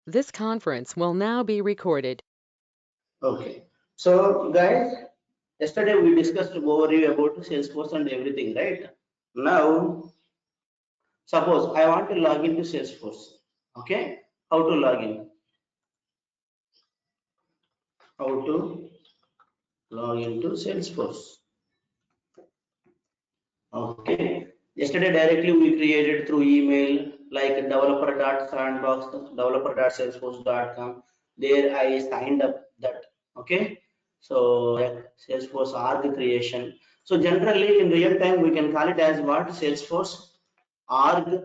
This conference will now be recorded. Okay. So guys, yesterday we discussed overview about Salesforce and everything, right? Now, suppose I want to log into Salesforce. Okay. How to log in? How to log into Salesforce? Okay. Yesterday directly we created through email like developer.sandbox, developer.salesforce.com. There I signed up that. Okay. So Salesforce org creation. So generally in real time we can call it as what? Salesforce org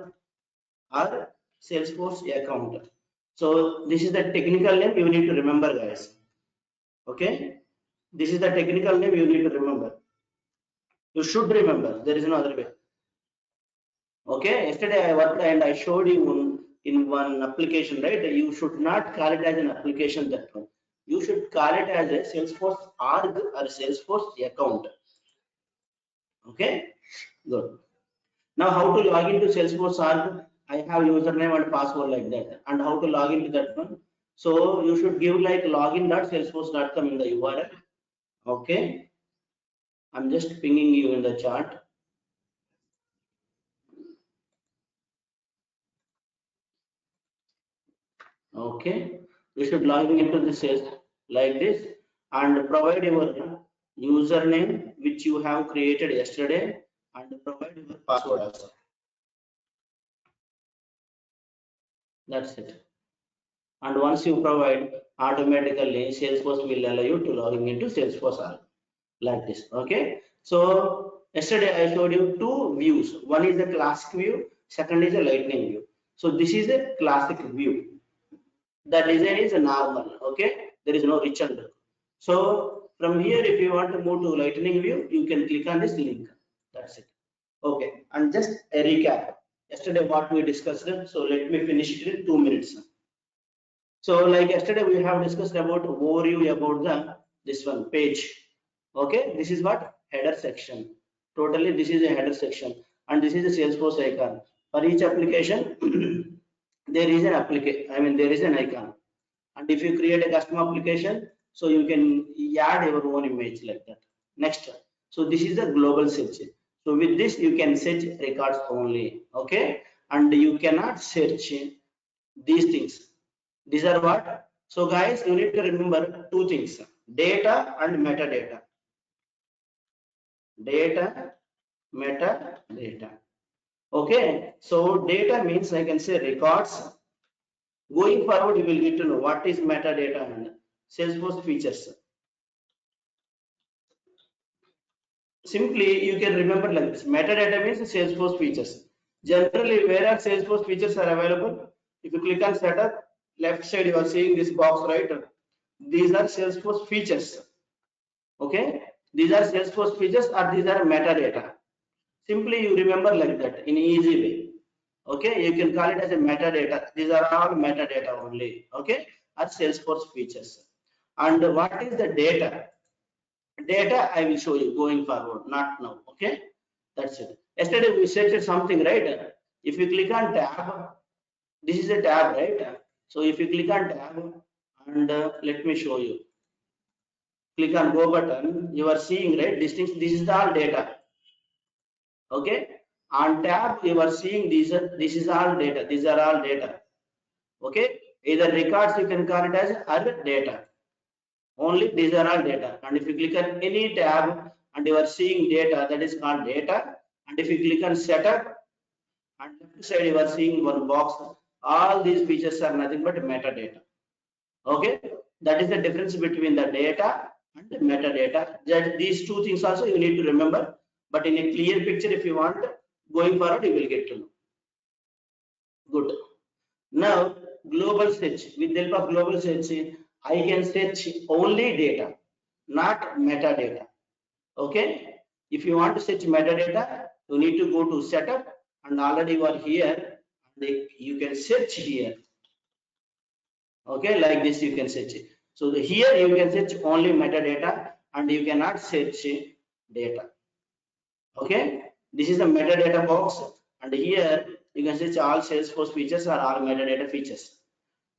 or Salesforce account. So this is the technical name you need to remember, guys. Okay. This is the technical name you need to remember. You should remember. There is no other way. Okay, yesterday I worked and I showed you in one application, right? You should not call it as an application that one. You should call it as a Salesforce org or Salesforce account. Okay, good. Now, how to log into Salesforce org? I have username and password like that. And how to log into that one? So you should give like login.salesforce.com in the URL. Okay, I'm just pinging you in the chat. Okay, you should log into the sales like this and provide your username which you have created yesterday and provide your password also. That's it. And once you provide, automatically Salesforce will allow you to log into Salesforce like this. Okay, so yesterday I showed you two views. One is the classic view, second is a lightning view. So this is a classic view. The design is normal. Okay, there is no rich and so from here if you want to move to lightning view you can click on this link. That's it. Okay, and just a recap yesterday what we discussed, so let me finish it in 2 minutes. So like yesterday we have discussed about overview about the this one page. Okay, this is what header section. Totally this is a header section and this is a Salesforce icon. For each application there is an application, I mean there is an icon. And if you create a custom application, so you can add your own image like that. Next, so this is a global search. So with this you can search records only. Okay, and you cannot search these things. These are what? So guys, you need to remember two things: data and metadata. Data, metadata. Okay, so data means I can say records. Going forward, you will get to know what is metadata and Salesforce features. Simply, you can remember like this. Metadata means Salesforce features. Generally, where are Salesforce features are available? If you click on setup, left side you are seeing this box, right? These are Salesforce features. Okay, these are Salesforce features or these are metadata. Simply you remember like that in easy way. Okay, you can call it as a metadata. These are all metadata only. Okay, are Salesforce features. And what is the data? Data I will show you going forward, not now. Okay, that's it. Yesterday we searched something, right? If you click on tab, this is a tab, right? So if you click on tab and let me show you. Click on go button, you are seeing, right? This is all data. Okay, on tab you are seeing this is all data. These are all data. Okay, either records you can call it as or data. Only these are all data. And if you click on any tab and you are seeing data, that is called data. And if you click on setup and left side you are seeing one box, all these features are nothing but metadata. Okay, that is the difference between the data and the metadata. That these two things also you need to remember, but in a clear picture if you want, going forward you will get to know. Good. Now, global search. With the help of global search, I can search only data, not metadata. Okay. If you want to search metadata, you need to go to setup and already you are here. You can search here. Okay, like this you can search it. So here you can search only metadata and you cannot search data. Okay, this is the metadata box and here you can search all Salesforce features or all metadata features.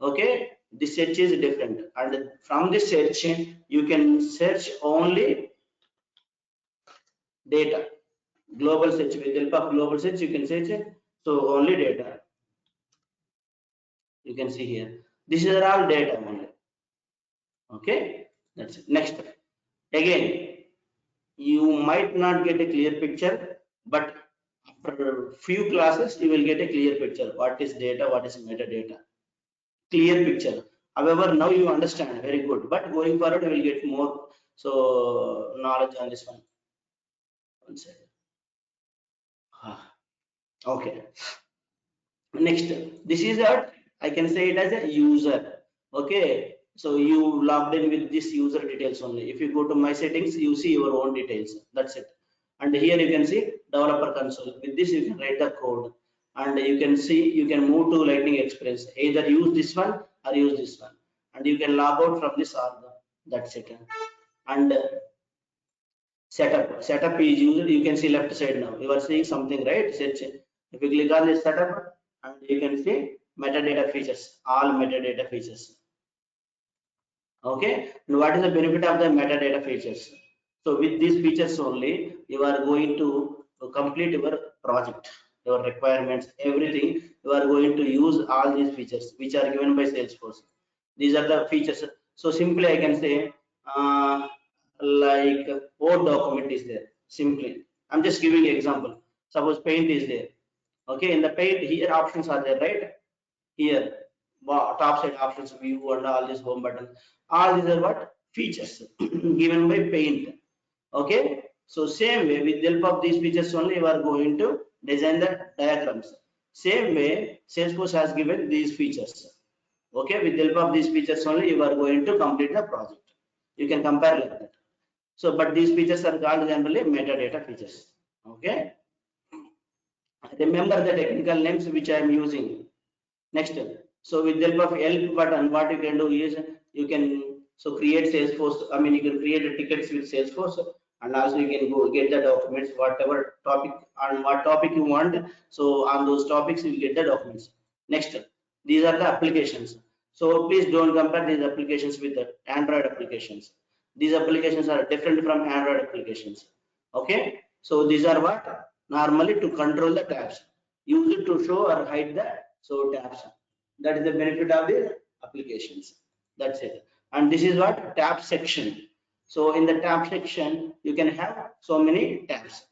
Okay, this search is different, and from this search you can search only data. Global search, with the help of global search you can search it, so only data you can see here. This is all data only. Okay, that's it. Next, again you might not get a clear picture, but after few classes you will get a clear picture, what is data, what is metadata, clear picture. However, now you understand very good, but going forward you will get more so knowledge on this one. One second. Okay, next, this is what I can say it as a user. Okay, so you logged in with this user details only. If you go to my settings, you see your own details, that's it. And here you can see developer console. With this you can write the code, and you can see you can move to lightning experience, either use this one or use this one, and you can log out from this org. That's it. And setup is used, you can see left side. Now you are seeing something, right? Search, if you click on this setup, and you can see metadata features, all metadata features. Okay, and what is the benefit of the metadata features? So with these features only you are going to complete your project, your requirements, everything. You are going to use all these features which are given by Salesforce. These are the features. So simply I can say, like Word document is there. Simply I'm just giving an example. Suppose paint is there. Okay, in the paint here options are there, right? Here top side options, view, and all these home button, all these are what features given by paint. Okay, so same way with the help of these features only you are going to design the diagrams. Same way Salesforce has given these features. Okay, with the help of these features only you are going to complete the project. You can compare like that. So but these features are called generally metadata features. Okay, remember the technical names which I am using. Next, so with the help of help button, what you can do is you can so create Salesforce. I mean, you can create a tickets with Salesforce, and also you can go get the documents, whatever topic on what topic you want. So on those topics, you will get the documents. Next, these are the applications. So please don't compare these applications with the Android applications. These applications are different from Android applications. Okay, so these are what normally to control the tabs. Use it to show or hide the so tabs. That is the benefit of the applications. That's it. And this is what tab section. So in the tab section, you can have so many tabs.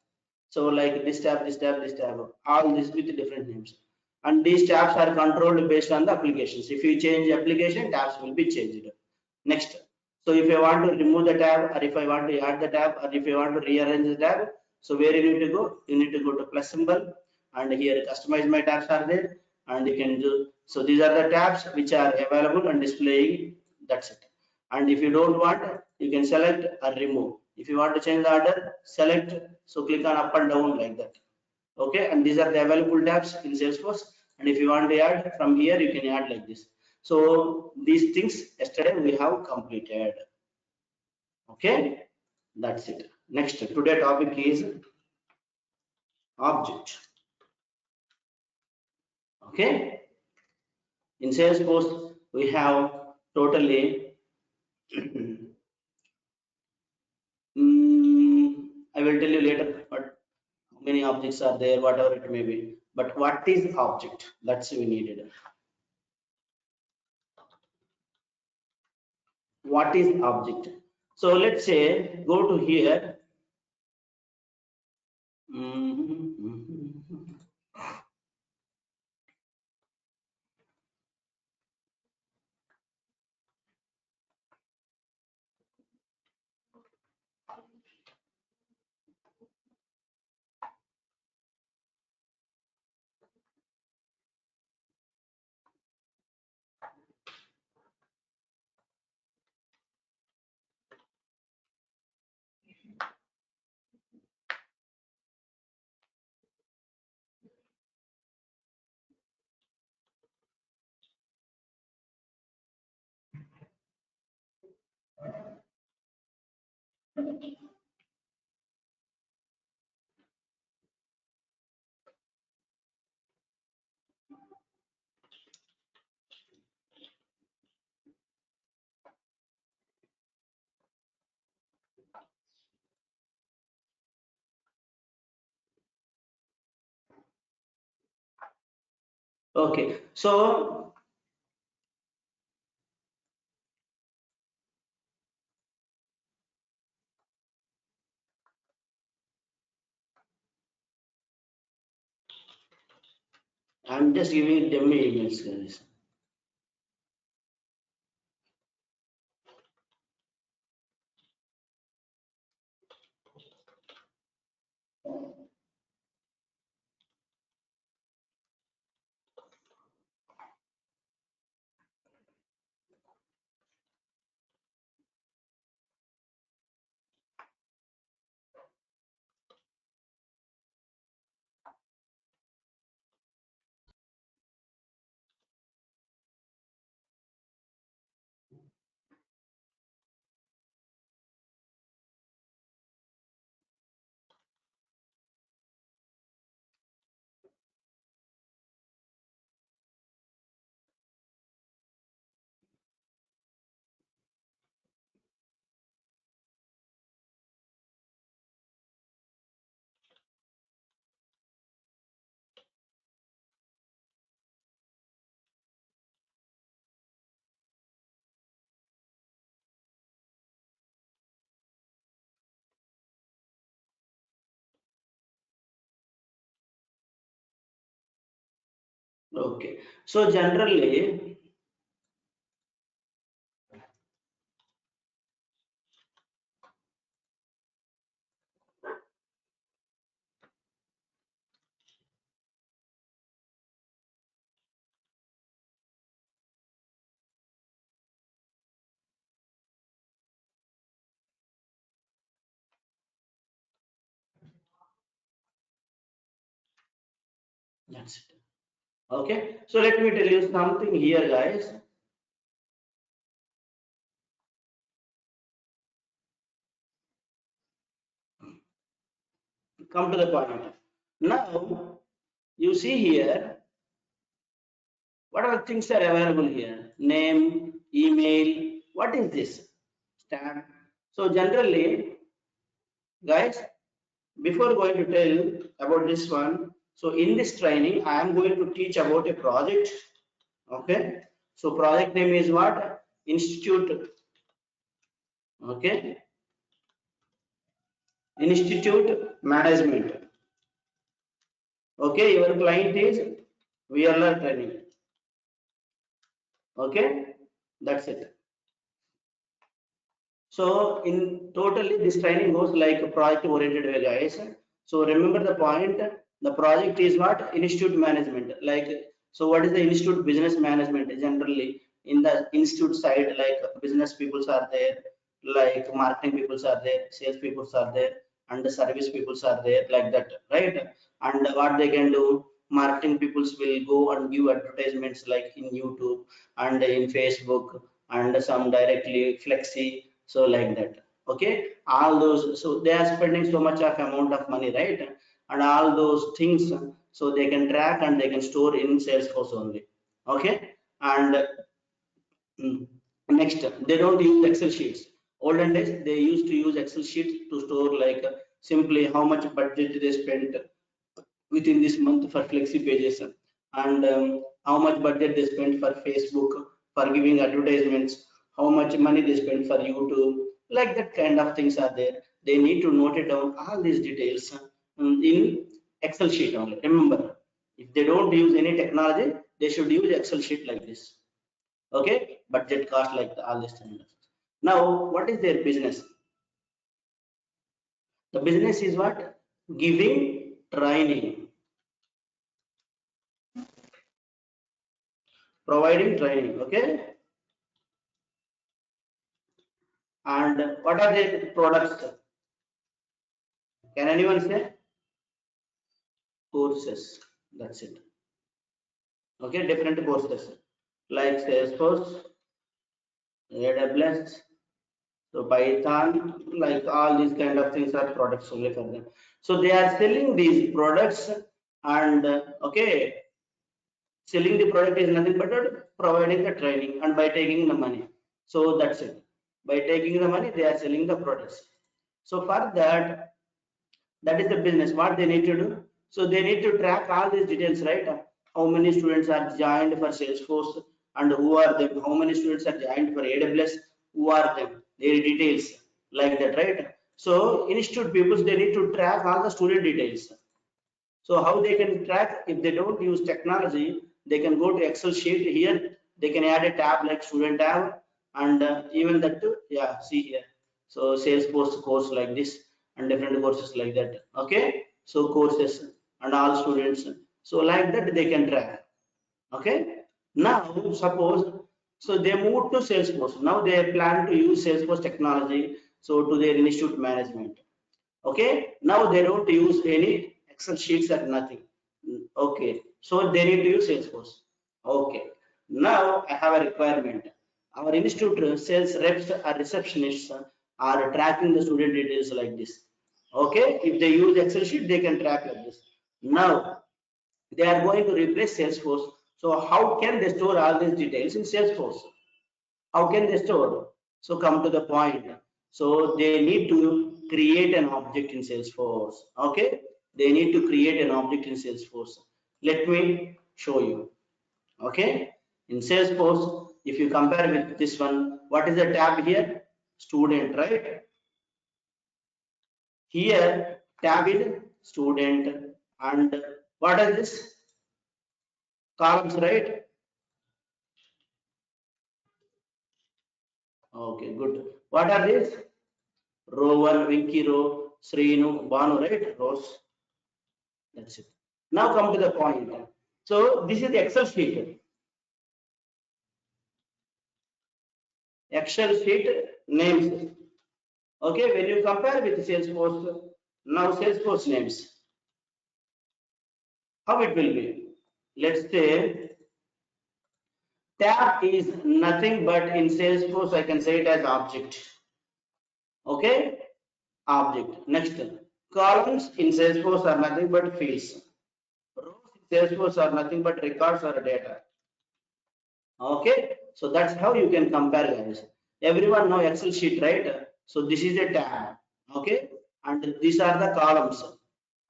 So like this tab, this tab, this tab, all this with different names. And these tabs are controlled based on the applications. If you change application, tabs will be changed. Next. So if I want to remove the tab, or if I want to add the tab, or if I want to rearrange the tab, so where you need to go? You need to go to plus symbol, and here customize my tabs are there, and you can do. So these are the tabs which are available and displaying. That's it. And if you don't want, you can select or remove. If you want to change the order, select. So click on up and down like that. Okay, and these are the available tabs in Salesforce. And if you want to add from here, you can add like this. So these things yesterday we have completed. Okay, that's it. Next, today topic is object. Okay, in Salesforce we have totally I will tell you later what how many objects are there, whatever it may be. But what is object? That's we needed. What is object? So let's say go to here. Mhm. Okay, so I'm just giving dummy emails, guys. Okay, so generally, that's it. Okay, so let me tell you something here, guys. Come to the point. Now, you see here, what are the things that are available here? Name, email, what is this? Stamp. So generally, guys, before going to tell about this one, so in this training, I am going to teach about a project. Okay. So project name is what? Institute. Okay. Institute management. Okay. Your client is VLR training. Okay. That's it. So in totally this training goes like a project oriented way, guys. So remember the point. The project is what? Institute management. Like, so what is the institute business management? Generally in the institute side, like business peoples are there, like marketing peoples are there, sales peoples are there, and the service peoples are there, like that, right? And what they can do, marketing peoples will go and give advertisements like in YouTube and in Facebook and some directly flexi, so like that. Okay, all those, so they are spending so much of amount of money, right? And all those things, so they can track and they can store in Salesforce only. Okay, and next, they don't use Excel sheets. Olden days they used to use Excel sheets to store like simply how much budget they spent within this month for flexi pages, and how much budget they spent for Facebook for giving advertisements, how much money they spent for YouTube, like that kind of things are there. They need to note it down all these details in Excel sheet only. Remember, if they don't use any technology, they should use Excel sheet like this. Okay, budget cost, like all this kind of. Now what is their business? The business is what? Giving training, providing training. Okay, and what are the products? Can anyone say? Courses. That's it. Okay, different courses like Salesforce, AWS, so Python, like all these kind of things are products only for them. So they are selling these products, and okay, selling the product is nothing but providing the training and by taking the money. So that's it. By taking the money, they are selling the products. So for that, that is the business. What they need to do? So they need to track all these details, right? how many students are joined for Salesforce and who are them, how many students are joined for AWS, who are them, their details, like that, right? So institute people, they need to track all the student details. So how they can track? If they don't use technology, they can go to Excel sheet. Here they can add a tab like student tab, and even that too, yeah, see here. So Salesforce course like this and different courses like that. Okay, so courses and all students. So like that they can track. Okay, now suppose, so they moved to Salesforce. Now they plan to use Salesforce technology. So to their institute management. Okay, now they don't use any Excel sheets or nothing. Okay, so they need to use Salesforce. Okay, now I have a requirement. Our institute sales reps or receptionists are tracking the student details like this. Okay, if they use Excel sheet, they can track like this. Now they are going to replace Salesforce. So how can they store all these details in Salesforce? How can they store? So come to the point. So they need to create an object in Salesforce. Okay, they need to create an object in Salesforce. Let me show you. Okay, in Salesforce, if you compare with this one, what is the tab here? Student, right? Here tab is student, and what is this? Columns, right? Okay, good. What are these? Row 1, Winky row, Srinu, Banu, right? Rows. That's it. Now come to the point. So this is the Excel sheet. Excel sheet names. Okay, when you compare with Salesforce, now Salesforce names, how it will be? Let's say tab is nothing but in Salesforce, I can say it as object. Okay, object. Next, columns in Salesforce are nothing but fields. Rows in Salesforce are nothing but records or data. Okay, so that's how you can compare, guys. Everyone know Excel sheet, right? So this is a tab. Okay, and these are the columns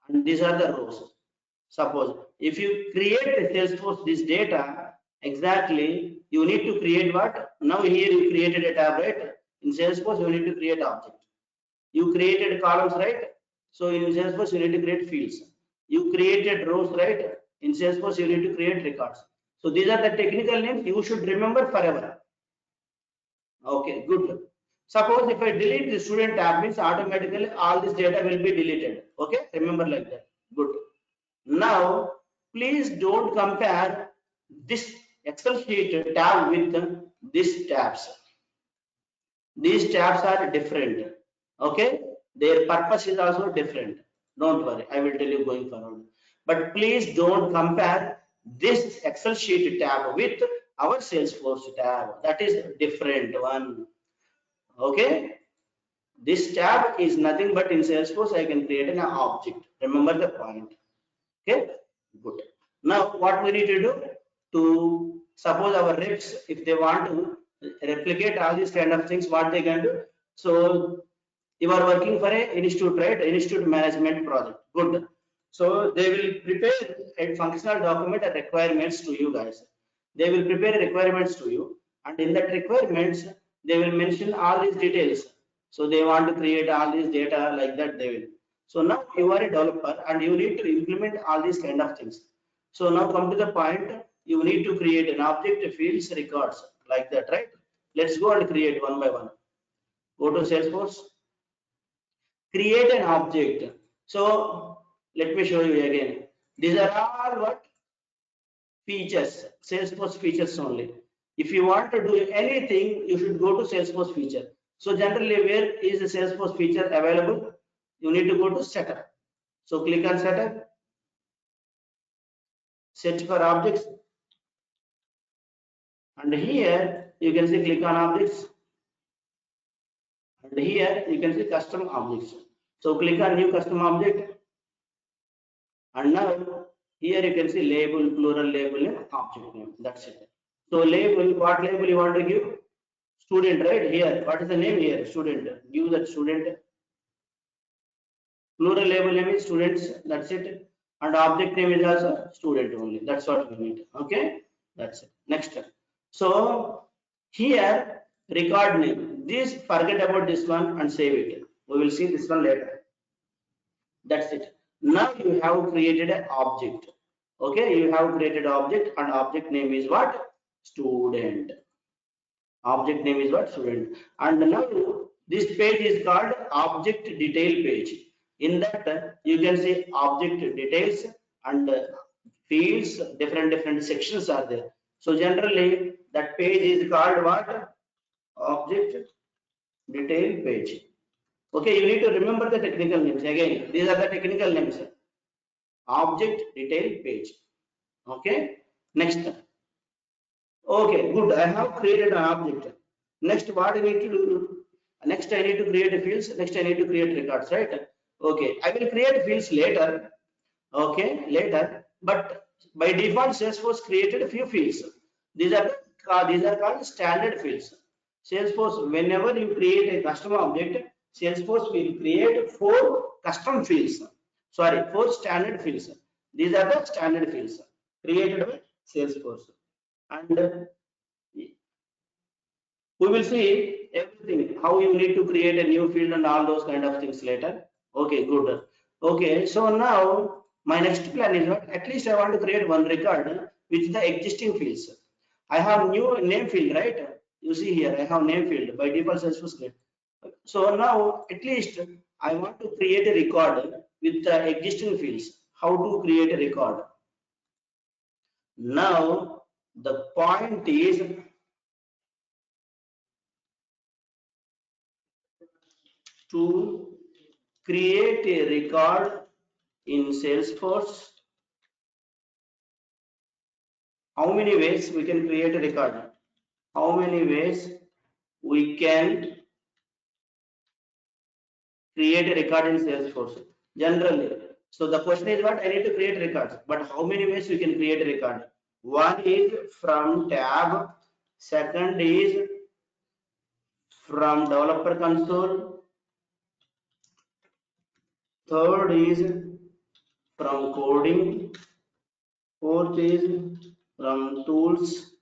and these are the rows. Suppose if you create a Salesforce this data, exactly you need to create what? Now here you created a tab, right? In Salesforce you need to create object. You created columns, right? So in Salesforce you need to create fields. You created rows, right? In Salesforce you need to create records. So these are the technical names you should remember forever. Okay, good. Suppose if I delete the student tab, means automatically all this data will be deleted. Okay, remember like that. Good. Now, please don't compare this Excel sheet tab with these tabs. These tabs are different. Okay, their purpose is also different. Don't worry, I will tell you going forward. But please don't compare this Excel sheet tab with our Salesforce tab. That is different one. Okay, this tab is nothing but in Salesforce I can create an object. Remember the point. Okay, good. Now what we need to do to suppose our reps, if they want to replicate all these kind of things, what they can do? So you are working for a institute, right? Institute management project. Good. So they will prepare a functional document and requirements to you guys. They will prepare requirements to you, and in that requirements they will mention all these details. So they want to create all these data like that they will. So now you are a developer and you need to implement all these kind of things. So now come to the point, you need to create an object, fields, records like that, right? Let's go and create one by one. Go to Salesforce, create an object. So let me show you again. These are all what? Features, Salesforce features only. If you want to do anything, you should go to Salesforce feature. So generally, where is the Salesforce feature available? You need to go to setup. So click on setup, search for objects, and here you can see click on objects, and here you can see custom objects. So click on new custom object, and now here you can see label, plural label, and object name. That's it. So label, what label you want to give? Student, right? Here, what is the name here? Student. Give that student. Plural label name is students. That's it. and object name is also student only. That's what we need. Okay, that's it. Next. So here record name. This forget about this one and save it. We will see this one later. That's it. Now you have created an object. Okay, you have created object and object name is what? Student. Object name is what? Student. And now this page is called object detail page. In that you can see object details and fields, different sections are there. So generally that page is called what? Object detail page. Okay, you need to remember the technical names. Again, these are the technical names. Object detail page. Okay, next. Okay, good. I have created an object. Next, what I need to do? Next, I need to create a fields. Next, I need to create records, right? Okay, I will create fields later. Okay, later. But by default, Salesforce created a few fields. These are called standard fields. Salesforce, whenever you create a custom object, Salesforce will create 4 custom fields. Sorry, 4 standard fields. These are the standard fields created by Salesforce. And we will see everything, how you need to create a new field and all those kind of things later. Okay, good. Okay, so now my next plan is what? At least I want to create one record with the existing fields. I have new name field, right? You see here I have name field by default Salesforce create. So now at least I want to create a record with the existing fields. How to create a record? Now the point is to create a record in Salesforce. How many ways we can create a record? How many ways we can create a record in Salesforce? Generally. So the question is what? I need to create records. But how many ways we can create a record? One is from tab. Second is from developer console. Third is from coding. Fourth is from tools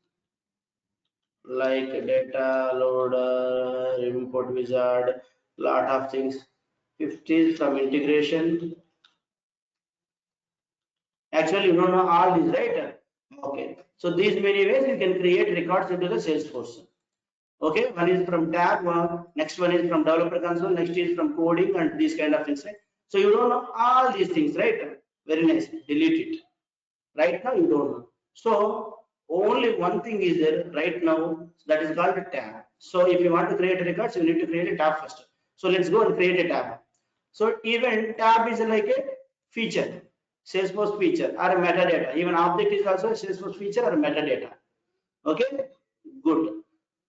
like data loader, import wizard, lot of things. Fifth is from integration. Actually, you don't know all these, right? Okay. So these many ways you can create records into the Salesforce. Okay, one is from tab, next one is from developer console, next is from coding and these kind of things, right? So you don't know all these things, right? Very nice. Delete it. Right now you don't know. So only one thing is there right now, that is called a tab. So if you want to create records, you need to create a tab first. So let's go and create a tab. So even tab is like a feature, Salesforce feature or a metadata. Even object is also a Salesforce feature or a metadata. Okay, good.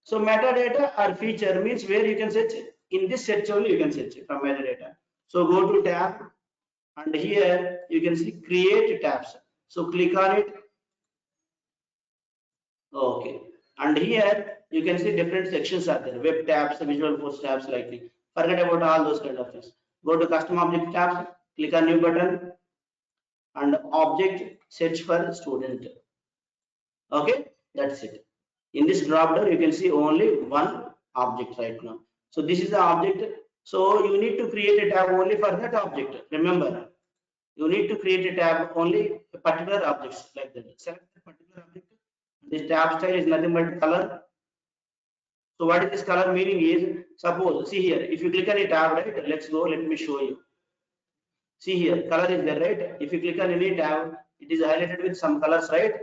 So metadata or feature means where you can search. In this search only you can search from metadata. So go to tab and here you can see create tabs. So click on it. Okay, and here you can see different sections are there. Web tabs, visual force tabs, likely. Forget about all those kind of things. Go to custom object tabs, click on new button and object search for student. Okay, that's it. In this drop down you can see only one object right now. So this is the object. So you need to create a tab only for that object. Remember, you need to create a tab only particular objects like that. Select the particular object. This tab style is nothing but color. So what is this color meaning is, suppose, see here, if you click on a tab, right, let's go, let me show you. See here, color is there, right? If you click on any tab, it is highlighted with some colors, right?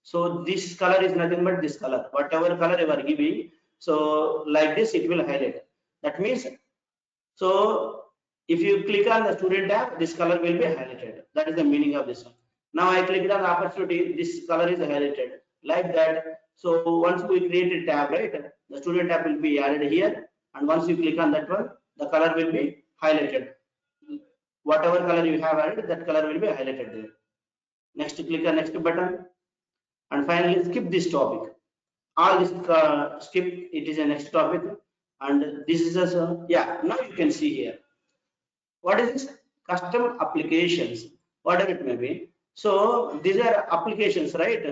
So this color is nothing but this color, whatever color you are giving. So like this, it will highlight. That means, so if you click on the student tab, this color will be highlighted. That is the meaning of this one. Now I clicked on the opportunity, this color is highlighted like that. So once we create a tab, right, the student tab will be added here, and once you click on that one, the color will be highlighted. Whatever color you have added, that color will be highlighted there. Next, click on next button, and finally skip this topic. All this skip, it is a next topic, and this is a yeah. Now you can see here. What is this? Custom applications. whatever it may be. So these are applications, right?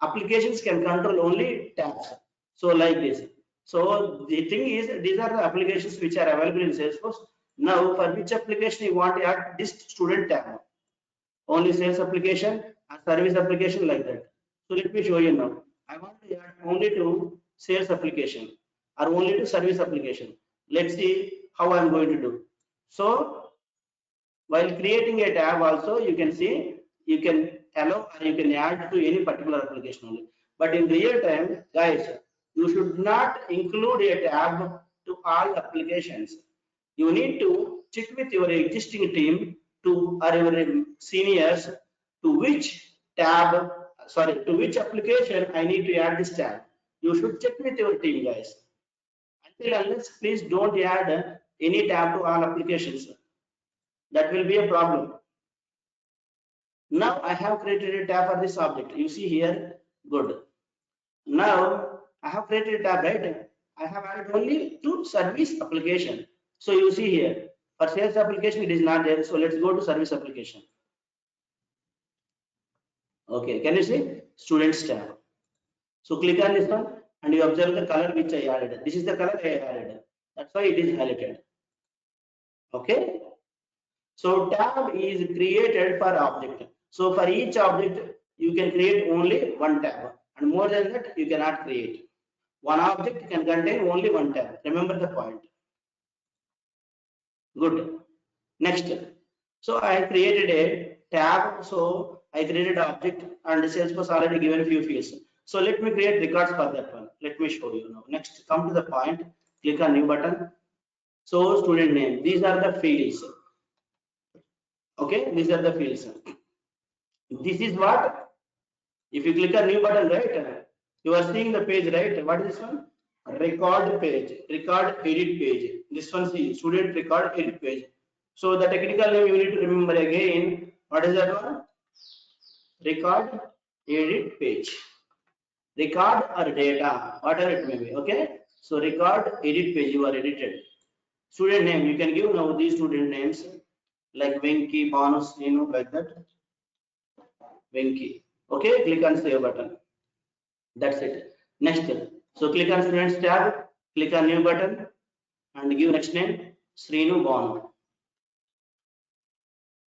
Applications can control only tabs. So like this. So the thing is, these are the applications which are available in Salesforce. Now, for which application you want to add this student tab? Only sales application and service application, like that. So let me show you now. I want to add only to sales application or only to service application. Let's see how I'm going to do. So while creating a tab also, you can see you can allow or you can add to any particular application only. But in real time, guys, you should not include a tab to all applications. You need to check with your existing team to or your seniors to which tab, sorry, to which application I need to add this tab. You should check with your team, guys. Until unless, please don't add any tab to all applications. That will be a problem. Now I have created a tab for this object. You see here, good. Now I have created a tab, right? I have added only to service application. So you see here, for sales application it is not there. So let's go to service application. Okay, can you see students tab? So click on this one and you observe the color which I added. This is the color I added. That's why it is highlighted. Okay. So tab is created per object. So for each object, you can create only one tab, and more than that, you cannot create. One object can contain only one tab. Remember the point. Good. Next. So I created a tab. So I created an object, and Salesforce already given a few fields. So let me create records for that one. Let me show you now. Next, come to the point. Click on new button. So student name. These are the fields. Okay, these are the fields. This is what, if you click on new button, right, you are seeing the page, right? What is this one? Record page, record edit page. This one, see, student record edit page. So the technical name you need to remember again. What is that one? Record edit page. Record or data, whatever it may be. Okay. So record edit page, you are edited. Student name, you can give now these student names like Venki, Bonus, like that. Venki. Okay, click on save button. That's it. Next, so click on students tab, click on new button and give next name Srinu Bonu.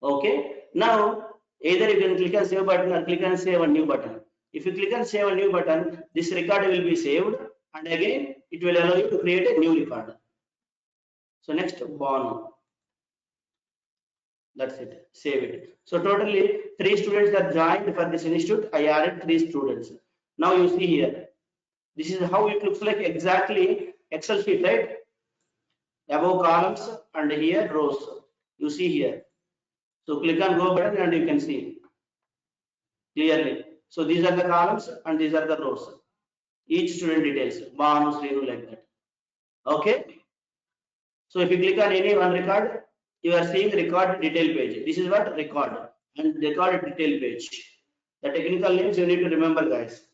Okay, now either you can click on save button or click on save a new button. If you click on save a new button, this record will be saved and again it will allow you to create a new record. So next, Bonu. That's it. Save it. So totally 3 students are joined for this institute. I added 3 students. Now you see here. This is how it looks like exactly Excel sheet, right? Above columns and here rows. You see here. So click on go button and you can see clearly. So these are the columns and these are the rows. Each student details. Bonus, like that. Okay. So if you click on any one record, you are seeing record detail page. This is what record and record detail page. The technical names you need to remember, guys.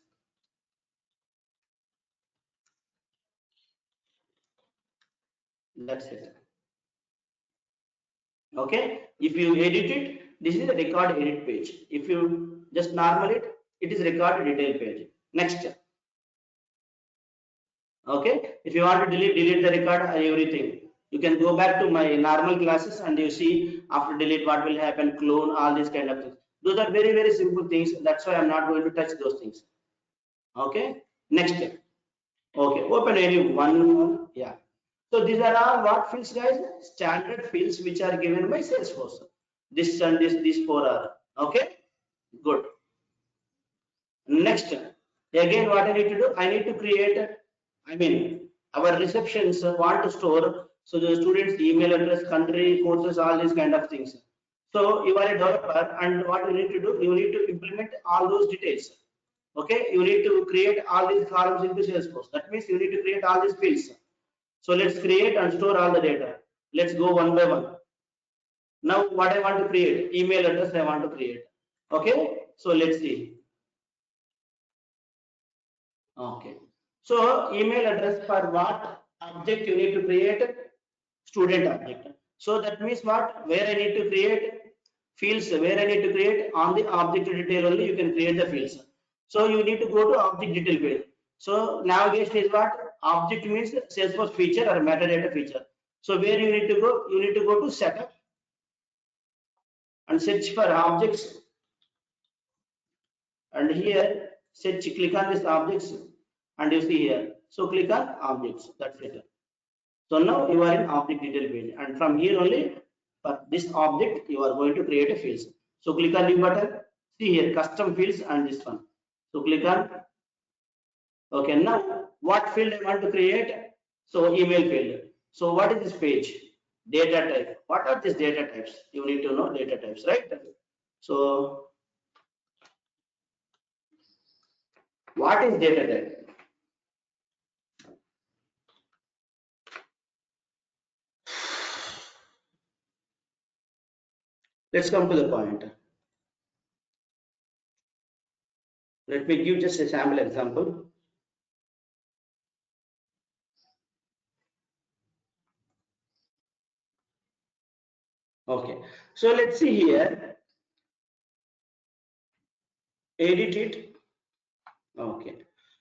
That's it. Okay. If you edit it, this is the record edit page. If you just normal it, it is record detail page. Next. Okay. If you want to delete the record or everything. You can go back to my normal classes and you see after delete what will happen, clone, all these kind of things. Those are very, very simple things. That's why I'm not going to touch those things. Okay. Next. Okay. Open any one. Yeah. So these are all what fields, guys? Standard fields which are given by Salesforce. This and this, these 4 are. Okay. Good. Next. Again, what I need to do? I need to create, our receptions want to store, so the students' email address, country, courses, all these kind of things. So you are a developer, and what you need to do? You need to implement all those details. Okay, you need to create all these columns into Salesforce. That means you need to create all these fields. So let's create and store all the data. Let's go one by one. Now what I want to create? Email address I want to create. Okay, so let's see. Okay. So email address for what object you need to create? Student object. So that means what? Where I need to create fields where I need to create on the object detail only you can create the fields. So you need to go to object detail field. So navigation is what? Object means Salesforce feature or metadata feature. So where you need to go? You need to go to setup and search for objects, and here search, click on this objects, and you see here. So click on objects. That's it. So now you are in object detail field, and from here only for this object you are going to create a fields. So click on new button. See here custom fields and this one. So click on. Okay, now what field I want to create? So email field. So what is this page? Data type. What are these data types? You need to know data types, right? So what is data type? Let's come to the point. Let me give just a sample example. Okay, so let's see here. Edit it. Okay,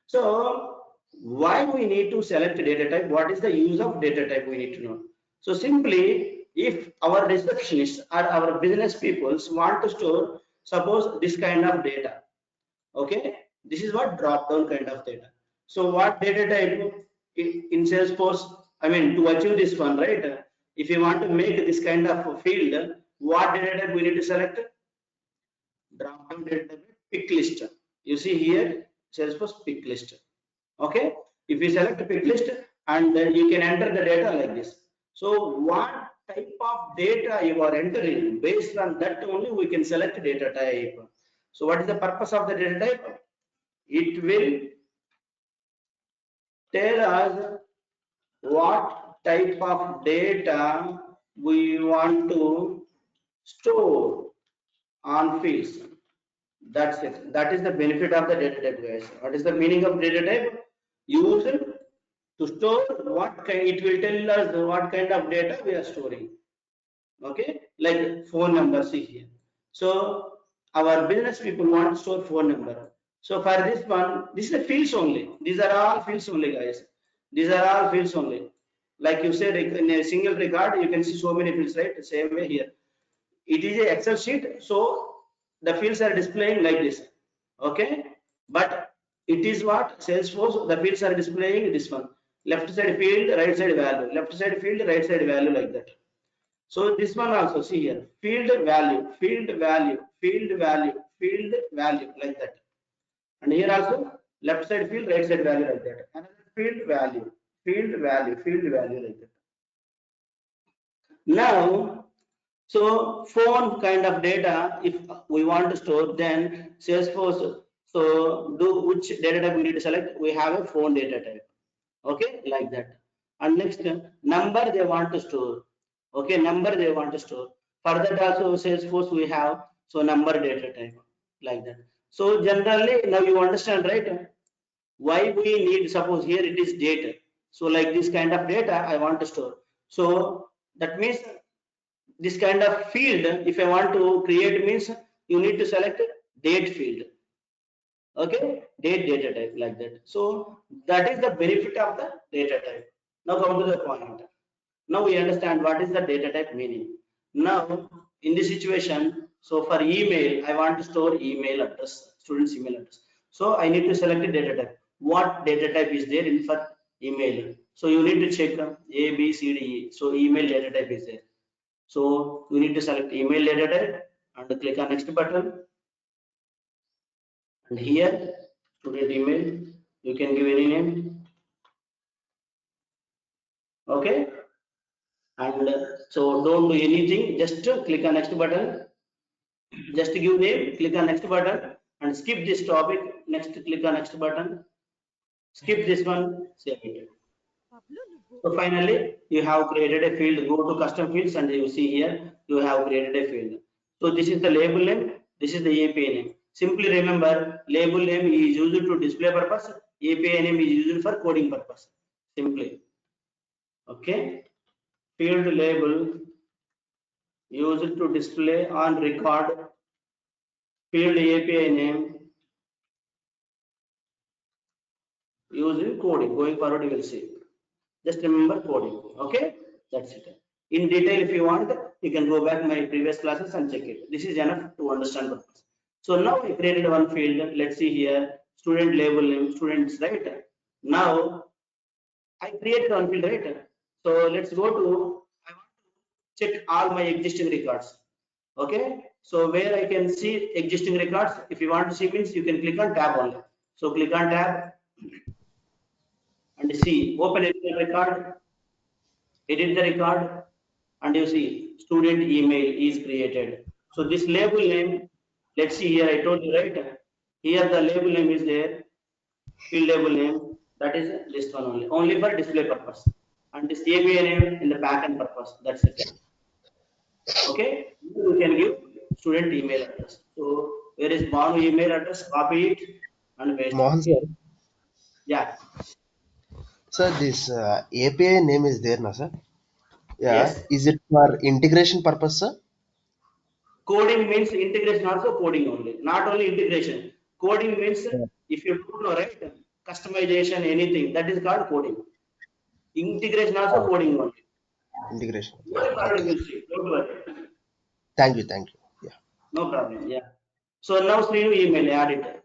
so why we need to select data type? What is the use of data type? We need to know. So simply, if our receptionists or our business peoples want to store, suppose this kind of data. Okay, this is what drop down kind of data. So what data type in Salesforce? I mean to achieve this one, right? If you want to make this kind of field, what data type we need to select? Drop down data type pick list. You see here Salesforce pick list. Okay, if you select pick list and then you can enter the data like this. So what type of data you are entering, based on that only we can select data type. So what is the purpose of the data type? It will tell us what type of data we want to store on fields. That's it. That is the benefit of the data type, guys. What is the meaning of data type? Use to store what kind. It will tell us what kind of data we are storing. Okay, like phone number. See here. So our business people want to store phone number. So for this one, this is a fields only. These are all fields only, guys. These are all fields only. Like you said, in a single record, you can see so many fields, right? The same way here. It is a Excel sheet, so the fields are displaying like this. Okay, but it is what Salesforce. The fields are displaying this one. Left side field, right side value. Left side field, right side value, like that. So this one also, see here, field value, field value, field value, field value, like that. And here also left side field, right side value, like that. Another field value, field value, field value, like that. Now, so phone kind of data, if we want to store, then Salesforce, so do which data type we need to select? We have a phone data type. Okay, like that. And next, number they want to store. Okay, number they want to store. For that also Salesforce we have, so number data type, like that. So generally now you understand, right? Why we need, suppose here it is data. So like this kind of data I want to store. So that means this kind of field, if I want to create, means you need to select date field. Okay, date data type, like that. So that is the benefit of the data type. Now come to the point. Now we understand what is the data type meaning. Now in this situation, so for email, I want to store email address, student's email address. So I need to select a data type. What data type is there in for email? So you need to check A, B, C, D, E. So email data type is there. So you need to select email data type and click on next button. And here student email, you can give any name. Okay, and so don't do anything, just click on next button, just give name, click on next button, and skip this topic. Next, click on next button, skip this one, save it. So finally you have created a field. Go to custom fields and you see here you have created a field. So this is the label name, this is the API name. Simply remember, label name is used to display purpose, API name is used for coding purpose. Simply. Okay, field label used to display on record field API name using coding. Going forward, you will see. Just remember coding. Okay, that's it. In detail, if you want, you can go back my previous classes and check it. This is enough to understand the purpose. So now I created one field. Let's see here, student label name, students, right? Now I created one field, right? So let's go to, I want to check all my existing records. Okay, so where I can see existing records, if you want to see means you can click on tab only. So click on tab and see, open a record, edit the record, and you see student email is created. So this label name, let's see here, I told you right, here the label name is there, field label name, that is this one only for display purpose, and this API name in the backend purpose, that's it. Okay, you can give student email address. So where is Banu email address, copy it and paste it. Mohan sir, Yeah, sir, this API name is there, na sir? Yeah, yes. is it for integration purpose, sir? Coding means integration, also coding only, not only integration. Coding means Yeah. if you don't know, right, customization, anything, that is called coding. Integration also Oh, coding only. integration. No problem, Okay. you will see. Don't worry. Thank you, thank you. Yeah. No problem. Yeah. So now Srinu email, add it.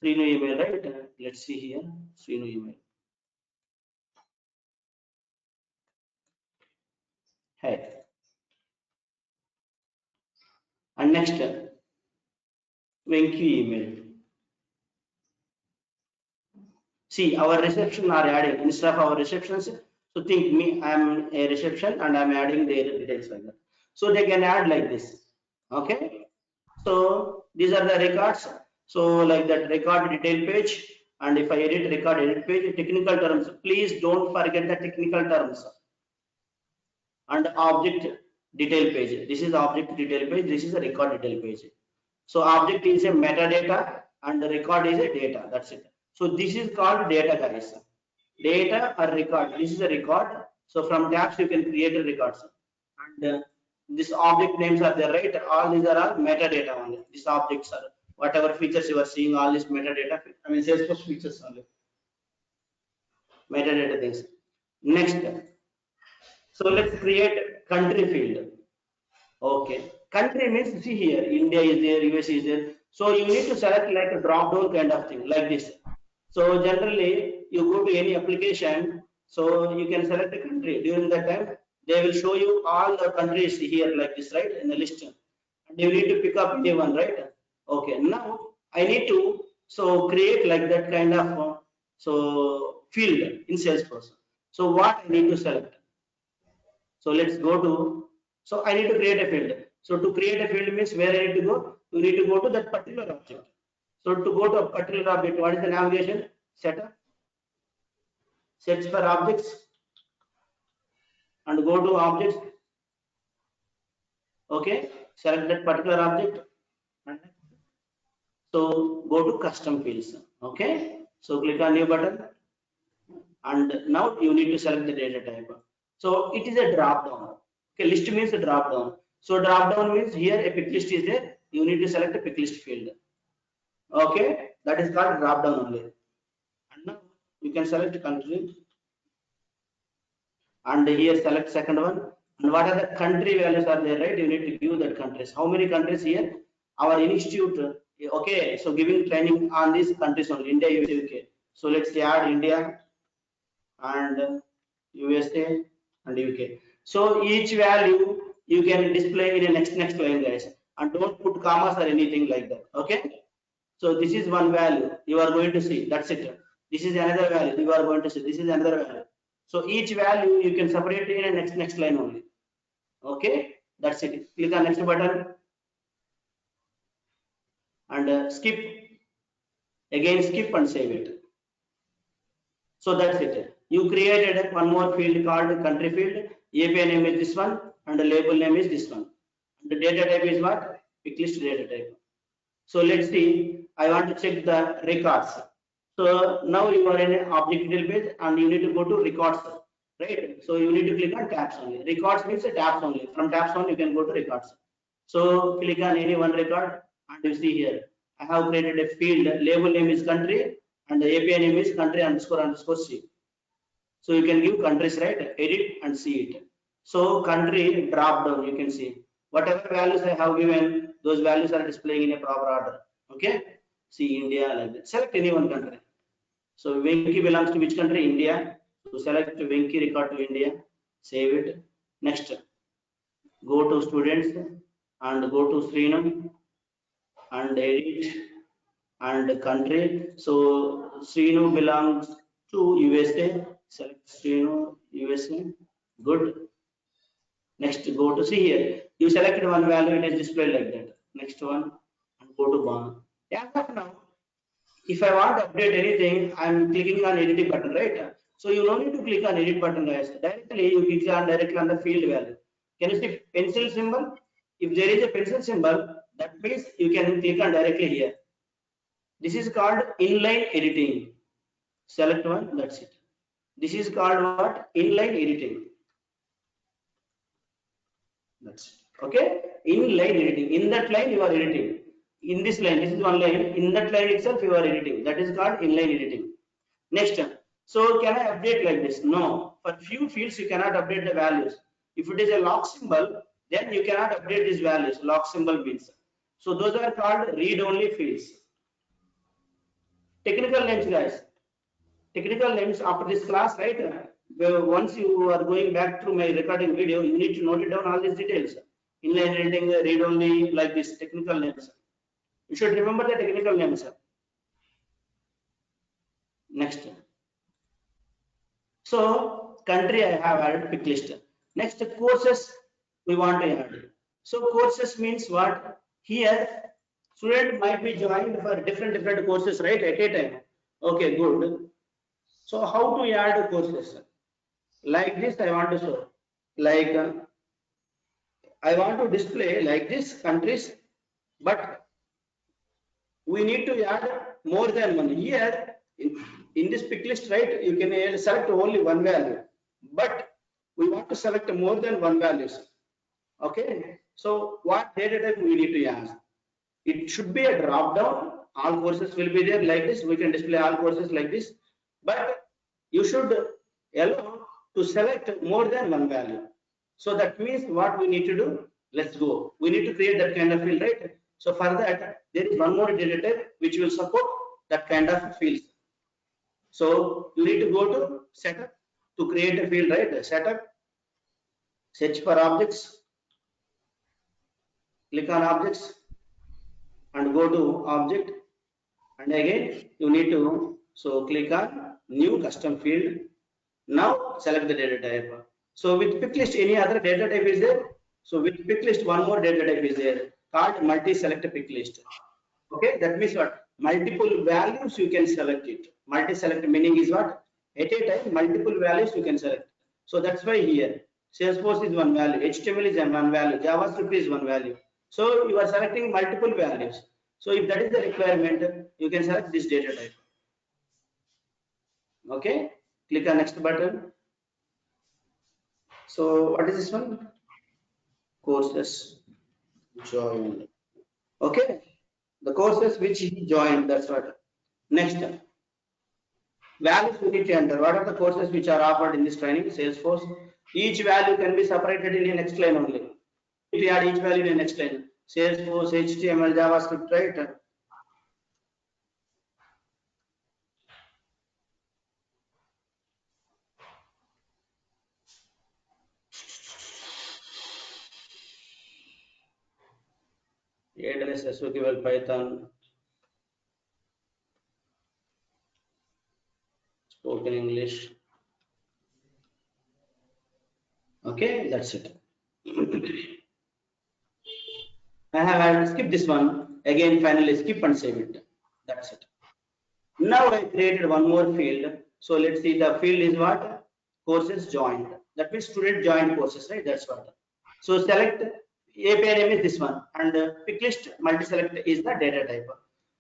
Srinu email, right? Let's see here. Srinu email. Hey. And next, Venky email. See, our reception are adding instead of our receptions. So think me, I am a reception and I am adding their details like that. So they can add like this. Okay. So these are the records. So like that record detail page. And if I edit record edit page, technical terms, please don't forget the technical terms. And object detail page. This is object detail page. This is a record detail page. So object is a metadata and the record is a data. That's it. So this is called data, guys. Data or record. This is a record. So from tabs you can create a records. And this object names are there, right? All these are all metadata only. These objects are whatever features you are seeing. All these metadata. I mean Salesforce features only. Metadata things. Next. So let's create country field. Okay. Country means see here, India is there, US is there. So you need to select like a drop down kind of thing like this. So generally you go to any application, so you can select a country. During that time, they will show you all the countries here like this, right? In the list. And you need to pick up any one, right? Okay. Now I need to so create like that kind of so field in Salesforce. So what I need to select? So let's go to, so I need to create a field. So to create a field means where I need to go? You need to go to that particular object. So to go to a particular object, what is the navigation? Setup, search for objects and go to objects. Okay, select that particular object. So go to custom fields. Okay, so click on new button and now you need to select the data type. So it is a drop down. Okay, list means a drop down. So drop down means here a pick list is there. You need to select a pick list field. Okay, that is called drop down only. And now you can select country and here select second one. And what are the country values are there, right? You need to give that countries. How many countries here? Our institute. Okay, so giving training on these countries only, India, USA, UK. So let's add India and USA and UK. So each value you can display in a next line, guys, and don't put commas or anything like that. Okay. So this is one value you are going to see. That's it. This is another value you are going to see. This is another value. So each value you can separate in a next line only. Okay. That's it. Click on next button and skip. Again skip and save it. So that's it. You created one more field called country field. API name is this one and the label name is this one. And the data type is what? Pick list data type. So let's see. I want to check the records. So now you are in an object detail page and you need to go to records. right? So you need to click on tabs only. Records means tabs only. From tabs on you can go to records. So click on any one record and you see here. I have created a field. Label name is country and the API name is country underscore C. So you can give countries, right? Edit and see it. So country drop down, you can see whatever values I have given, those values are displaying in a proper order. Okay. See India like that. Select any one country. So Venki belongs to which country? India. So select Venki record to India. Save it. Next, go to students and go to Srinu and edit and country. So Srinu belongs to USA. Select Srinu USA. Good. Next, go to see here. You selected one value, it is displayed like that. Next one, and go to Bond. As of now, if I want to update anything, I am clicking on editing button, right? So you don't need to click on edit button, guys. Directly you click on directly on the field value. Can you see pencil symbol? If there is a pencil symbol, that means you can click on directly here. This is called inline editing. Select one, that's it. This is called what? Inline editing. That's it. Okay. Inline editing. In that line you are editing. In this line, this is one line. In that line itself you are editing. That is called inline editing. Next, so can I update like this? No. For few fields you cannot update the values. If it is a lock symbol, then you cannot update these values. Lock symbol means. So those are called read-only fields. Technical names, guys. Technical names after this class, right? Once you are going back through my recording video, you need to note it down all these details. Inline editing, read-only, like this technical names. You should remember the technical names. Next. So country I have added pick list. Next, courses we want to add. So courses means what? Here student might be joined for different courses, right, at a time. Okay, good. So how to add courses? Like this I want to show. Like I want to display like this countries, but we need to add more than one. Here in this pick list, right, you can select only one value, but we want to select more than one values. Okay, so what data type we need to add? It should be a drop down. All courses will be there like this. We can display all courses like this, but you should allow to select more than one value. So that means what we need to do? Let's go. We need to create that kind of field, right? So for that, there is one more data type which will support that kind of fields. So you need to go to setup to create a field, right? Setup, search for objects, click on objects and go to object, and again you need to click on new custom field. Now select the data type. So with pick list, any other data type is there. So with pick list, one more data type is there called multi-select pick list. Okay, that means what? Multiple values you can select it. Multi-select meaning is what? At a time, multiple values you can select. So that's why here Salesforce is one value, HTML is one value, JavaScript is one value. So you are selecting multiple values. So if that is the requirement, you can select this data type. Okay, click on next button. So what is this one? Courses joined. Okay, the courses which he joined, that's what. Next, values we need to enter. What are the courses which are offered in this training? Salesforce. Each value can be separated in the next line only. We add each value in the next line. Salesforce, HTML, JavaScript, right? AWS, SQL, Python, spoken English. Okay, that's it. I have skipped this one. Again, finally skip and save it. That's it. Now I created one more field. So let's see, the field is what? Courses joined. That means student joined courses, right? That's what. So select API name is this one, and pick list multi-select is the data type.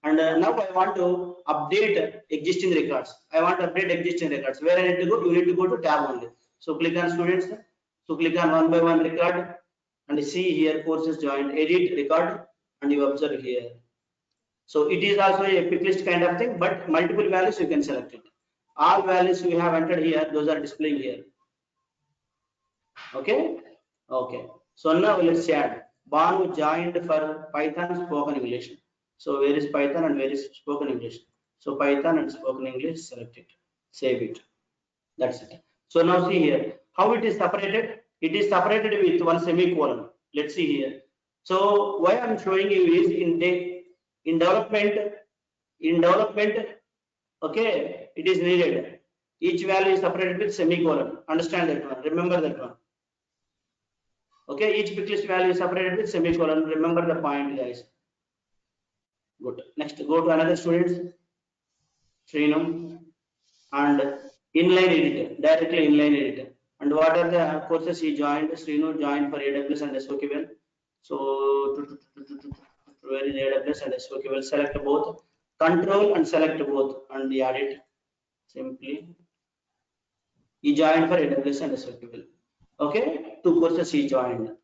And now I want to update existing records. I want to update existing records. Where I need to go? You need to go to tab only. So click on students. So click on one by one record and see here courses joined, edit, record, and you observe here. So it is also a pick list kind of thing, but multiple values you can select it. All values you have entered here, those are displaying here. Okay. Okay. So now let's add. Banu joined for Python spoken English. So where is Python and where is spoken English? So Python and spoken English, select it, save it. That's it. So now see here how it is separated. It is separated with one semicolon. Let's see here. So why I'm showing you is in development, okay, it is needed. Each value is separated with semicolon. Understand that one. Remember that one. Okay, each pick list value is separated with semicolon. Remember the point, guys. Good. Next, go to another students. Srinu and inline editor, directly inline editor. And what are the courses he joined? Srinu joined for AWS and SOQL. So where is AWS and SOQL? Select both. Control and select both and add it simply. He joined for AWS and SOQL. Okay, 2 courses he joined.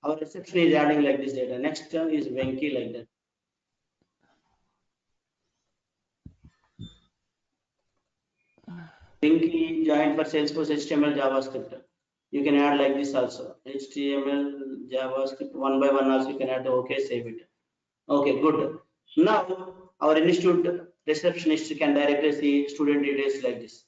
Our reception is adding like this data. Next is Venki like that. Venki joined for Salesforce HTML JavaScript. You can add like this also. HTML JavaScript one by one also you can add. Okay, save it. Okay, good. Now our institute receptionist can directly see student details like this.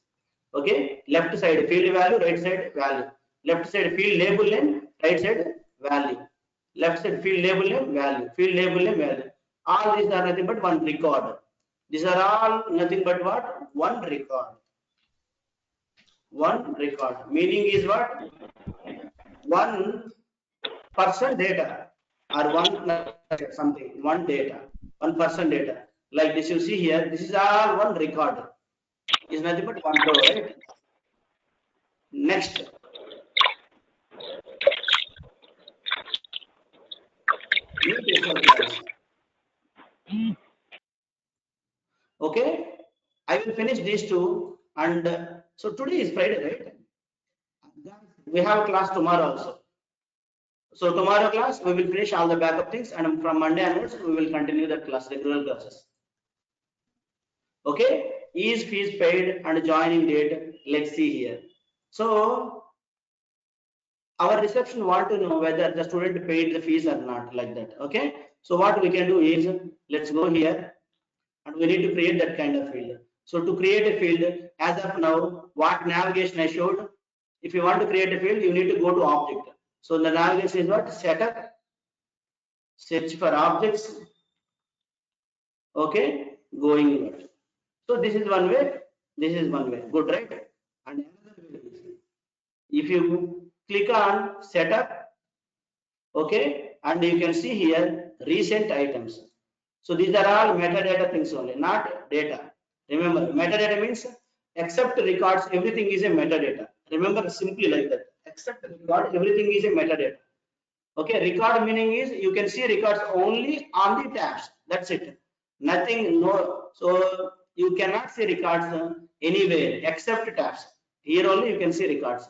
Okay, left side field value, right side value. Left side field label name, right side value. Left side field label name, value. Field label name, value. All these are nothing but one record. These are all nothing but what? One record. One record. Meaning is what? 1% data or one something, one data, 1% data. Like this, you see here, this is all one record. Is nothing but one row, right? Next. Okay, I will finish these two, and so today is Friday, right? We have a class tomorrow also. So tomorrow class we will finish all the backup things, and from Monday onwards we will continue that class, regular classes. Okay, is fees paid and joining date? Let's see here. So our reception want to know whether the student paid the fees or not, like that. Okay, so what we can do is, let's go here and we need to create that kind of field. So to create a field, as of now, what navigation I showed, if you want to create a field, you need to go to object. So the navigation is what? Setup, search for objects. Okay, going inward. So this is one way, this is one way. Good, right? And another way is, if you click on setup, okay, and you can see here recent items. So these are all metadata things only, not data. Remember, metadata means except records, everything is a metadata. Remember simply like that. Except record, everything is a metadata. Okay, record meaning is you can see records only on the tabs. That's it. Nothing, no. So you cannot see records anywhere except tabs. Here only you can see records.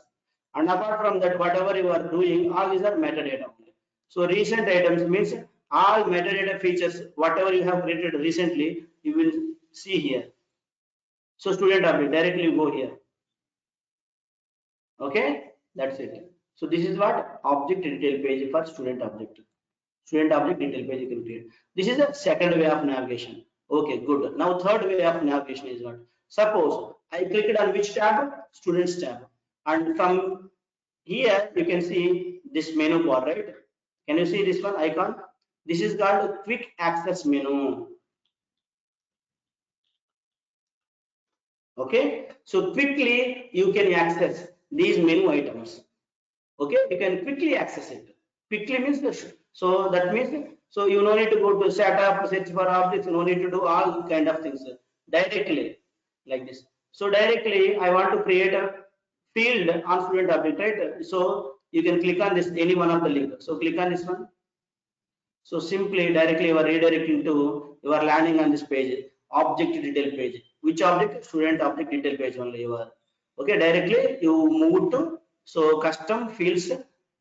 And apart from that, whatever you are doing, all these are metadata only. So recent items means all metadata features, whatever you have created recently, you will see here. So student update, directly you go here. Okay, that's it. So this is what object detail page for student object. Student object detail page you can create. This is the second way of navigation. Okay, good. Now third way of navigation is what? Suppose I clicked on which tab? Students tab. And from here you can see this menu bar, right? Can you see this one icon? This is called quick access menu. Okay, so quickly you can access these menu items. Okay, you can quickly access it. Quickly means this. So that means, so you no need to go to setup, search for objects, no need to do all kind of things directly like this. So directly I want to create a field on student object, right? So you can click on this, any one of the link. So click on this one. So simply directly you are redirecting to, you are landing on this page, object detail page. Which object? Student object detail page only you are. Okay, directly you move to so custom fields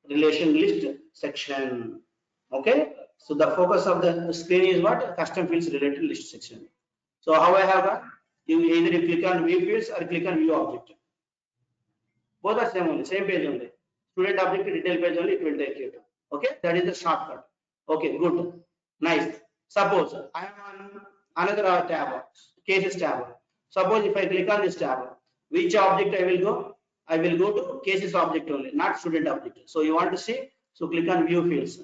relation list section. Okay, so the focus of the screen is what? Custom fields related list section. So how I have done? You either you click on view fields or click on view object. Both are same only, same page only. Student object detail page only, it will take you to. Okay, that is the shortcut. Okay, good, nice. Suppose I am on another tab, cases tab. Suppose if I click on this tab, which object I will go? I will go to cases object only, not student object. So you want to see, so click on view fields.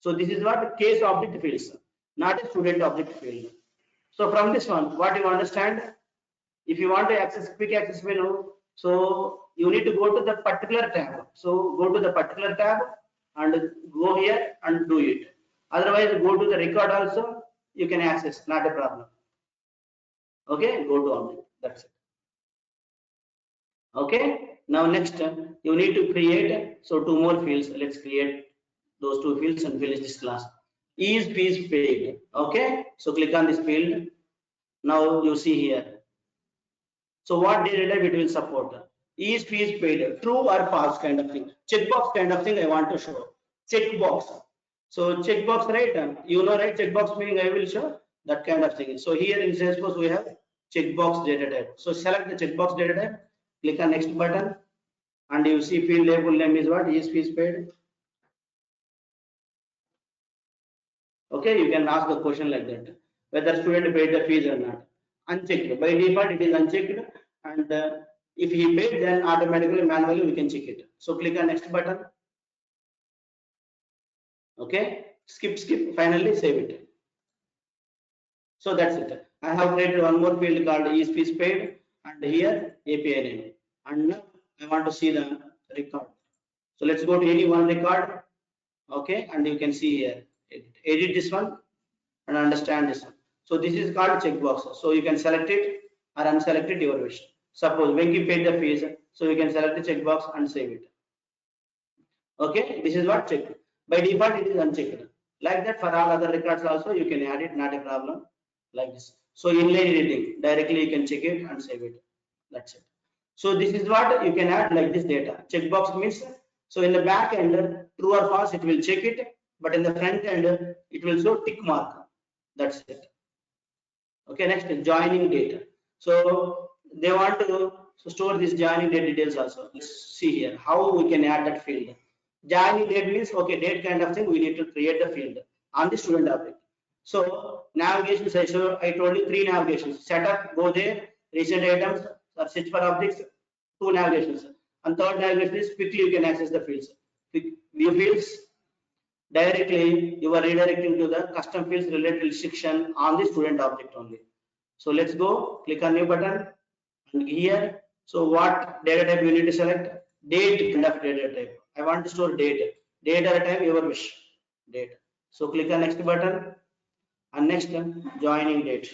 So this is what case object fields, not a student object field. So from this one, what you understand? If you want to access quick access menu, so you need to go to the particular tab. So go to the particular tab and go here and do it. Otherwise, go to the record also, you can access, not a problem. Okay, go to object, that's it. Okay, now next you need to create, so two more fields. Let's create those two fields and finish this class. Is fees paid? Okay, so click on this field. Now you see here. So what data type it will support? Is fees paid? True or false kind of thing. Checkbox kind of thing I want to show. Checkbox. So checkbox, right? You know, right? Checkbox meaning I will show that kind of thing. So here in Salesforce we have checkbox data type. So select the checkbox data type. Click on next button, and you see field label name is what? Is fees paid? Okay, you can ask the question like that, whether student paid the fees or not. Unchecked. By default, it is unchecked, and if he paid, then automatically manually we can check it. So click on next button. Okay, skip. Finally, save it. So that's it. I have created one more field called is fees paid, and here API name. And now I want to see the record. So let's go to any one record. Okay, and you can see here. Edit this one and understand this one. So this is called checkbox. So you can select it or unselect it, your wish. Suppose Venki paid the fees, so you can select the checkbox and save it. Okay, this is what checked. By default, it is unchecked. Like that, for all other records also, you can add it, not a problem. Like this. So inline editing, directly you can check it and save it. That's it. So this is what you can add like this data. Checkbox means, so in the back end, true or false, it will check it, but in the front end, it will show tick mark. That's it. Okay, next joining data. So they want to store this joining date details also. Let's see here how we can add that field. Joining date means, okay, date kind of thing, we need to create the field on the student object. So navigation, I told you 3 navigations: setup, go there, recent items, or search for objects, 2 navigations. And third navigation is quickly you can access the fields. View fields, directly you are redirecting to the custom fields related restriction on the student object only. So let's go, click on new button, and here, so what data type you need to select? Date kind of data type. I want to store date. Date or time, your wish. Date. So click on next button, and next joining date.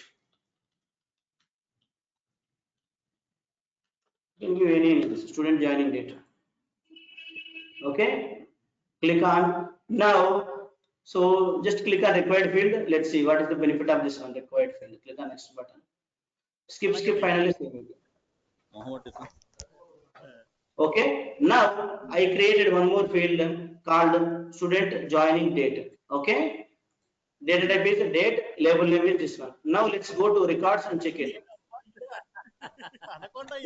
You can give any student joining date. Okay, click on now. So just click on required field. Let's see what is the benefit of this one required field. Click on next button. Skip. Finally. Okay, now I created one more field called student joining date. Okay, data type is date, label name is this one. Now let's go to records and check it.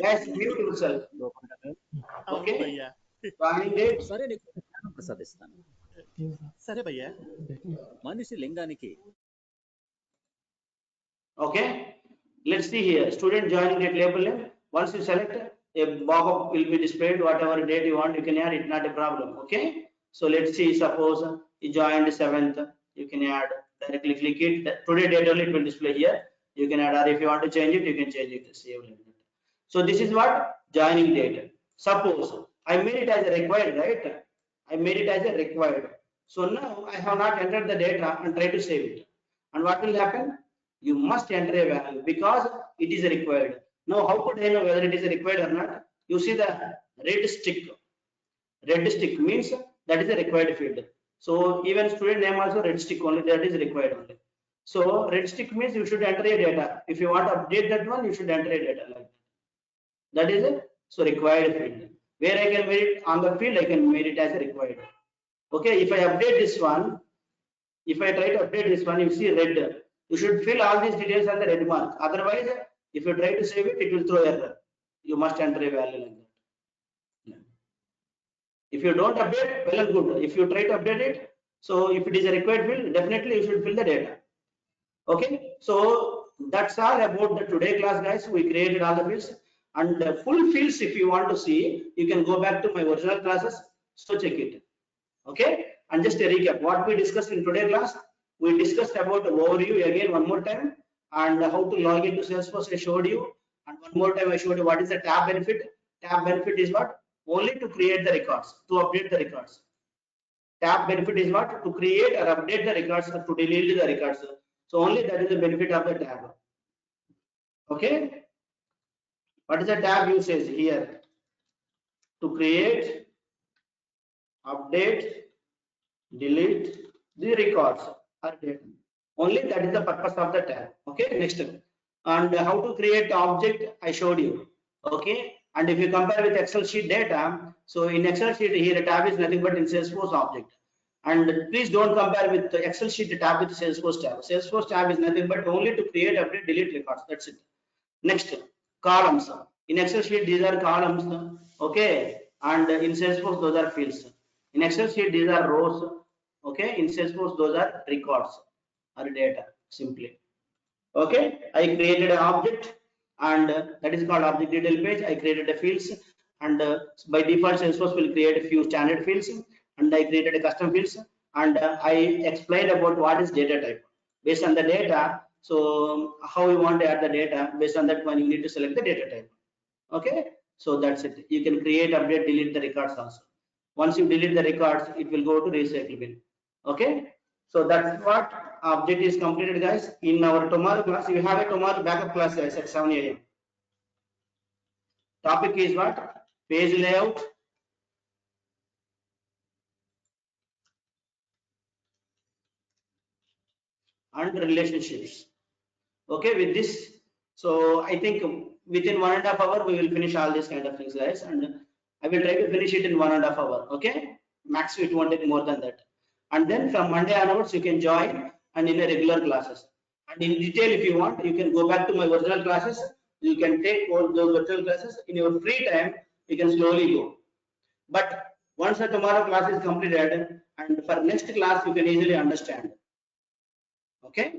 Guys, mute yourself. Okay, joining date. సరే నీకు జ్ఞానం ప్రసాదిస్తాను. సరే భయ్యా, మనిషి లింగానికి. Okay, let's see here. Student joining date label name. Once you select, a pop-up will be displayed. Whatever date you want, you can add it. Not a problem. Okay. So let's see. Suppose you joined 7th. You can add directly. Click it. Today date only it will display here. You can add, or if you want to change it, you can change it. Save like that. So this is what joining date. Suppose I made it as a required, right? I made it as a required. So now I have not entered the data and try to save it. And what will happen? You must enter a value because it is required. Now, how could I know whether it is required or not? You see the red stick. Red stick means that is a required field. So even student name also red stick only, that is required only. So red stick means you should enter a data. If you want to update that one, you should enter a data like that. That is So required field. Where I can made it on the field, I can made it as a required. Okay, if I update this one, if I try to update this one, you see red. You should fill all these details on the red mark. Otherwise, if you try to save it, it will throw error. You must enter a value like that. If you don't update, well and good. If you try to update it, so if it is a required field, definitely you should fill the data. Okay, so that's all about the today class, guys. We created all the fields and the full fields. If you want to see, you can go back to my original classes. So check it. Okay, and just a recap what we discussed in today class. We discussed about the overview again one more time, and how to log into Salesforce. I showed you, and one more time I showed you what is the tab benefit. Tab benefit is what? Only to create the records, to update the records. Tab benefit is what? To create or update the records or to delete the records. So only that is the benefit of the tab. Okay, what is the tab usage here? To create, update, delete the records or data. Only that is the purpose of the tab. Okay, next. And how to create object I showed you. Okay, and if you compare with Excel sheet data, so in Excel sheet here tab is nothing but in Salesforce object. And please don't compare with the Excel sheet tab with Salesforce tab. Salesforce tab is nothing but only to create, update, delete records. That's it. Next, columns. In Excel sheet these are columns. Okay, and in Salesforce those are fields. In Excel sheet these are rows. Okay, in Salesforce those are records or data simply. Okay, I created an object, and that is called object detail page. I created a fields, and by default Salesforce will create a few standard fields, and I created a custom fields, and I explained about what is data type. Based on the data, so how you want to add the data, based on that one you need to select the data type. Okay, so that's it. You can create, update, delete the records also. Once you delete the records, it will go to recycle bin. Okay, so that's what object is completed, guys. In our tomorrow class, you have a tomorrow backup class, guys, at 7 a.m. Topic is what? Page layout, and relationships. Okay, with this, so I think within 1.5 hours we will finish all these kind of things, guys, and I will try to finish it in 1.5 hours. Okay, max it won't take more than that. And then from Monday onwards you can join and in a regular classes. And in detail, if you want, you can go back to my virtual classes. You can take all those virtual classes in your free time. You can slowly go. But once the tomorrow class is completed, and for next class you can easily understand. Okay.